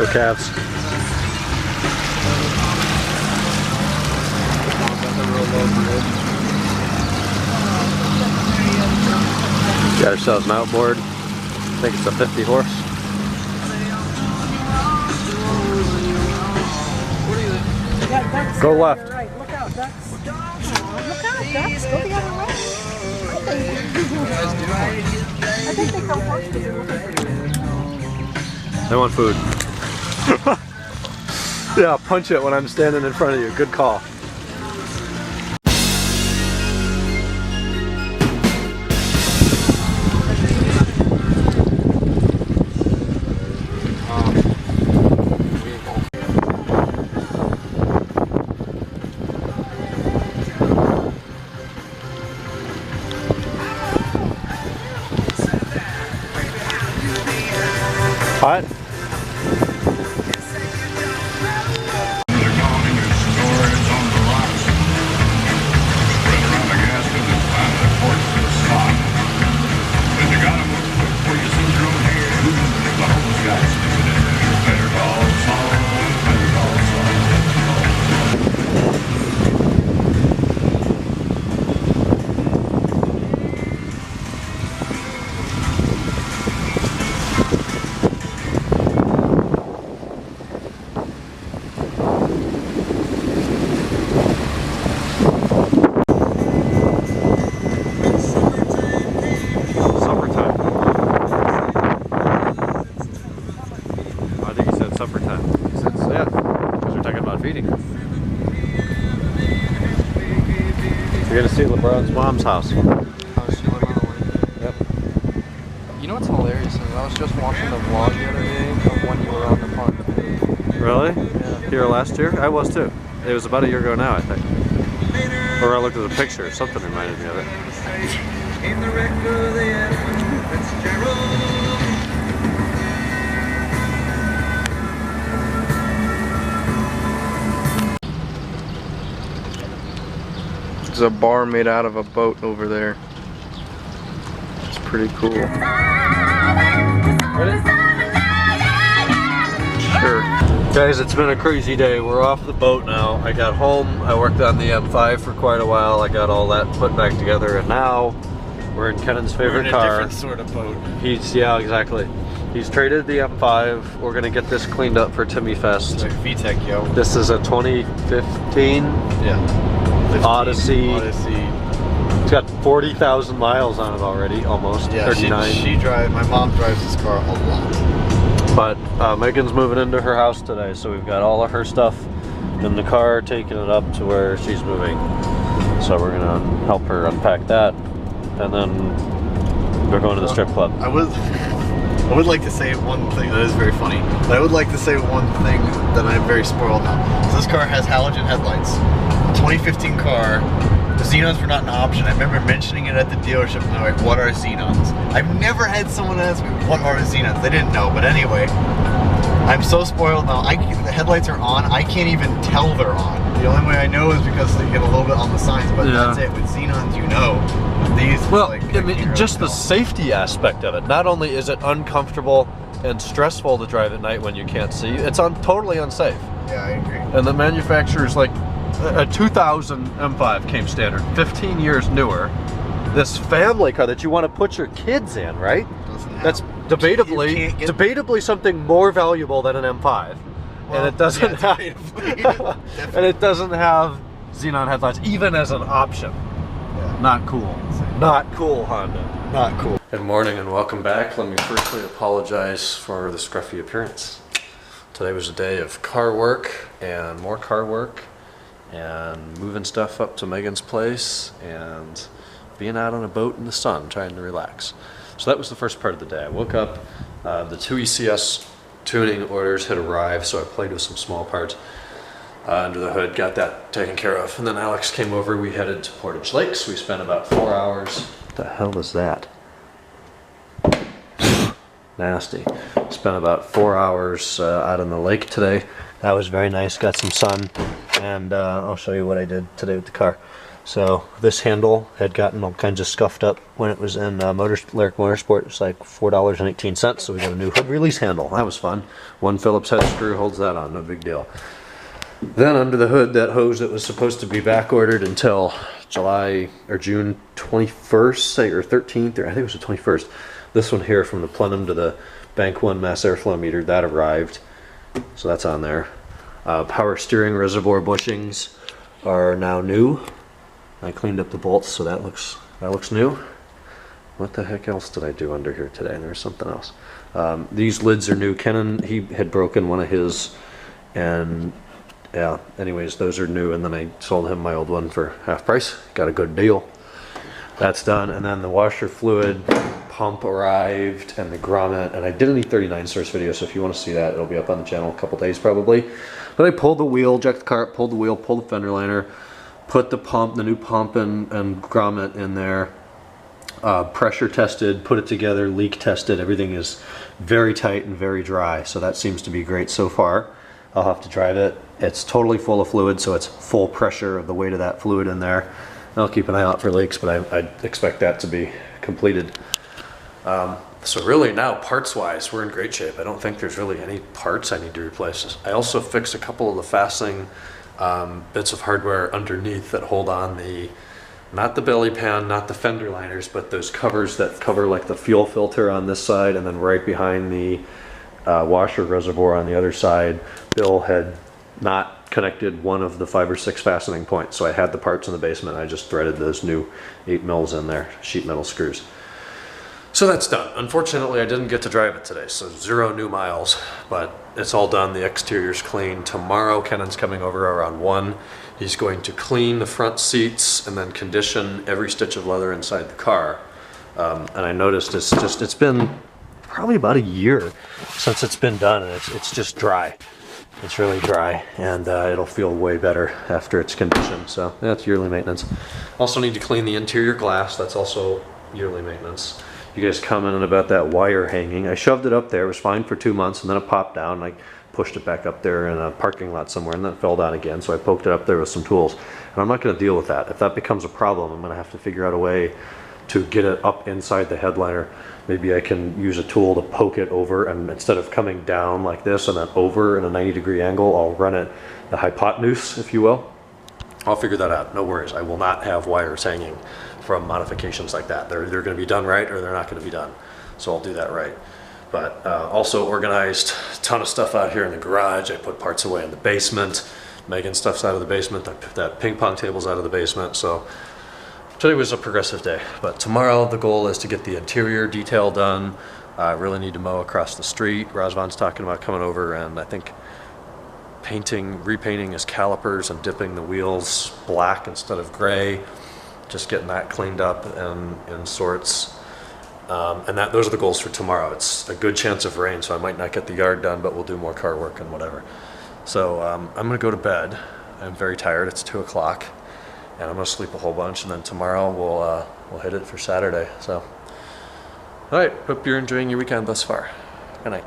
Go Cavs. Got ourselves an outboard. I think it's a 50 horse. Go left. Right. Look out, ducks. Look out, ducks. Go the other way. I think they come close to you. They want food. Yeah, punch it when I'm standing in front of you. Good call. Hot? Suppertime. Yeah, because we're talking about feeding. You're gonna see LeBron's mom's house. Oh, she live on the way. Yep. You know what's hilarious? I was just watching the vlog the other day of when you were on the pond. Really? Yeah. Here last year? I was too. It was about a year ago now, I think. Or I looked at the picture. Something reminded me of it. There's a bar made out of a boat over there. It's pretty cool. Ready? Sure. Guys, it's been a crazy day. We're off the boat now. I got home, I worked on the M5 for quite a while. I got all that put back together, and now we're in Kennan's favorite car. We're in a different sort of boat. Yeah, exactly. He's traded the M5. We're gonna get this cleaned up for Timmy Fest. It's like VTEC, yo. This is a 2015 Yeah. Odyssey. Odyssey. It's got 40,000 miles on it already, almost. Yeah, 39. she drives, my mom drives this car a lot. But Megan's moving into her house today, so we've got all of her stuff in the car, taking it up to where she's moving. So we're gonna help her unpack that, and then we're going to the strip club. I would like to say one thing that is very funny, but I would like to say one thing that I'm very spoiled now. So this car has halogen headlights. 2015 car. The xenons were not an option. I remember mentioning it at the dealership, and they're like, what are xenons? I've never had someone ask me, what are xenons? They didn't know, but anyway, I'm so spoiled now. The headlights are on. I can't even tell they're on. The only way I know is because they get a little bit on the signs, but that's it. With xenons, you know. These, well, like, I mean, just the safety aspect of it. Not only is it uncomfortable and stressful to drive at night when you can't see, it's totally unsafe. Yeah, I agree. And the manufacturer's like, a 2000 M5 came standard, 15 years newer. This family car that you want to put your kids in, right? That's debatably something more valuable than an M5. Well, and it doesn't have and it doesn't have xenon headlights even as an option. Yeah. Not cool. Not cool, Honda. Not cool. Good morning and welcome back. Let me firstly apologize for the scruffy appearance. Today was a day of car work and more car work and moving stuff up to Megan's place and being out on a boat in the sun trying to relax. So that was the first part of the day. I woke up, the 2 ECS tuning orders had arrived, so I played with some small parts under the hood, got that taken care of. And then Alex came over, we headed to Portage Lakes. We spent about 4 hours. What the hell is that? Nasty. Spent about 4 hours out on the lake today. That was very nice, got some sun. And I'll show you what I did today with the car. So this handle had gotten all kinds of scuffed up when it was in Lyric Motorsport. It was like $4.18, so we got a new hood release handle. That was fun. One Phillips head screw holds that on, no big deal. Then under the hood, that hose that was supposed to be back ordered until July or June 21st or 13th, or I think it was the 21st. This one here from the plenum to the Bank 1 mass airflow meter, that arrived. So that's on there. Power steering reservoir bushings are now new. I cleaned up the bolts, so that looks new. What the heck else did I do under here today? There's something else. These lids are new. Kenan, he had broken one of his, and yeah, anyways, those are new, and then I sold him my old one for half price. Got a good deal. That's done, and then the washer fluid pump arrived, and the grommet, and I did an E39 source video, so if you want to see that, it'll be up on the channel in a couple days probably. But I pulled the wheel, jacked the car up, pulled the wheel, pulled the fender liner, put the pump, the new pump and grommet in there, pressure tested, put it together, leak tested. Everything is very tight and very dry, so that seems to be great so far. I'll have to drive it. It's totally full of fluid, so it's full pressure of the weight of that fluid in there. I'll keep an eye out for leaks, but I expect that to be completed. So really now, parts-wise, we're in great shape. I don't think there's really any parts I need to replace. I also fixed a couple of the fastening bits of hardware underneath that hold on the, not the belly pan, not the fender liners, but those covers that cover like the fuel filter on this side, and then right behind the washer reservoir on the other side. Bill had not connected one of the 5 or 6 fastening points, so I had the parts in the basement. I just threaded those new 8 mils in there, sheet metal screws. So that's done. Unfortunately, I didn't get to drive it today, so 0 new miles, but it's all done. The exterior's clean. Tomorrow, Kenan's coming over around 1. He's going to clean the front seats and then condition every stitch of leather inside the car. And I noticed it's been probably about a year since it's been done, and it's just dry. It's really dry, and it'll feel way better after it's conditioned. So that's yearly maintenance. Also need to clean the interior glass. That's also yearly maintenance. You guys commented about that wire hanging. I shoved it up there. It was fine for 2 months, and then it popped down. I pushed it back up there in a parking lot somewhere, and then it fell down again. So I poked it up there with some tools. And I'm not going to deal with that. If that becomes a problem, I'm going to have to figure out a way to get it up inside the headliner. Maybe I can use a tool to poke it over, and instead of coming down like this and then over in a 90-degree angle, I'll run it the hypotenuse, if you will. I'll figure that out. No worries. I will not have wires hanging from modifications like that. They're going to be done right, or they're not going to be done. So I'll do that right. But also organized a ton of stuff out here in the garage. I put parts away in the basement. Megan's stuff's out of the basement. That ping pong table's out of the basement. So today was a progressive day. But tomorrow the goal is to get the interior detail done. I really need to mow across the street. Razvan's talking about coming over, and I think repainting his calipers and dipping the wheels black instead of gray. Just getting that cleaned up and in sorts. And those are the goals for tomorrow. It's a good chance of rain, so I might not get the yard done, but we'll do more car work and whatever. So I'm gonna go to bed. I'm very tired. It's 2 o'clock, and I'm gonna sleep a whole bunch, and then tomorrow we'll hit it for Saturday. So, all right. Hope you're enjoying your weekend thus far. Good night.